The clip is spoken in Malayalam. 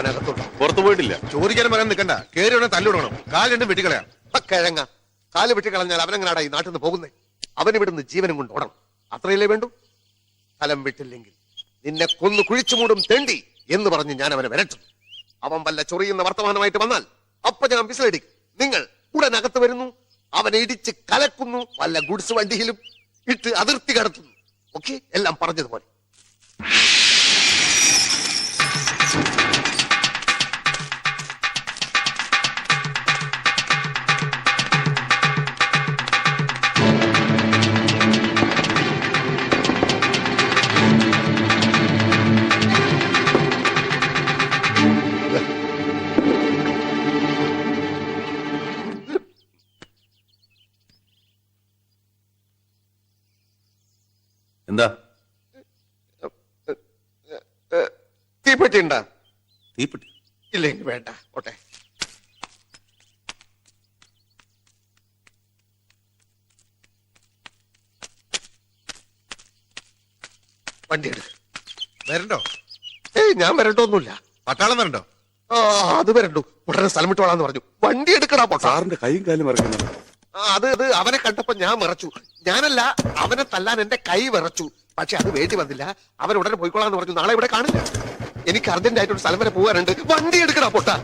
അവനകത്തോട്ട് പുറത്തു പോയിട്ടില്ല. ചോദിക്കാനും പറയാൻ നിൽക്കണ്ട. കേറി ഉടനെ തല്ലിടണം. കാല് രണ്ടും വെട്ടിക്കളയാം. കിഴങ്ങ കാല് വെട്ടിക്കളഞ്ഞാൽ അവനെങ്ങനാടാ ഈ നാട്ടിൽ നിന്ന് പോകുന്നേ? അവനിവിടുന്ന് ജീവനും കൊണ്ട് ഓടണം. അത്രയല്ലേ വേണ്ടു? സ്ഥലം വിട്ടില്ലെങ്കിൽ നിന്നെ കൊന്നു കുഴിച്ചു മൂടും തെണ്ടി എന്ന് പറഞ്ഞ് ഞാൻ അവനെ വരട്ടും. അവൻ വല്ല ചൊറിയുന്ന വർത്തമാനമായിട്ട് വന്നാൽ അപ്പൊ ഞാൻ വിസിലടിക്കും. നിങ്ങൾ ഉടനകത്ത് വരുന്നു, അവനെ ഇടിച്ച് കലക്കുന്നു, വല്ല ഗുഡ്സ് വണ്ടിയിലും ഇട്ട് അതിർത്തി കടത്തുന്നു. ഓക്കെ, എല്ലാം പറഞ്ഞതുപോലെ. എന്താ തീപ്പെട്ടി ഉണ്ടാ? തീപ്പെട്ടി ഇല്ലെങ്കിൽ വേണ്ട, ഓട്ടെ. വണ്ടി എടുക്ക്. വരണ്ടോ? ഏയ് ഞാൻ വരണ്ടോന്നുമില്ല. പട്ടാളം വരണ്ടോ? ആ അത് വരണ്ടു. ഉടനെ സ്ഥലം വിട്ടോളാന്ന് പറഞ്ഞു. വണ്ടി എടുക്കടാ പൊട്ടാ. സാറിന്റെ കൈയും കാലും മറക്കുന്നു. അത് അവനെ കണ്ടപ്പോ ഞാൻ വിറച്ചു. ഞാനല്ല, അവനെ തല്ലാൻ എന്റെ കൈ വിറച്ചു. പക്ഷെ അത് വേണ്ടി വന്നില്ല. അവൻ ഉടനെ പോയിക്കോളാന്ന് പറഞ്ഞു. നാളെ ഇവിടെ കാണില്ല. എനിക്ക് അർജന്റ് ആയിട്ട് ഒരു സ്ഥലം വരെ പോകാനുണ്ട്. വണ്ടി എടുക്കടാ പൊട്ടാ.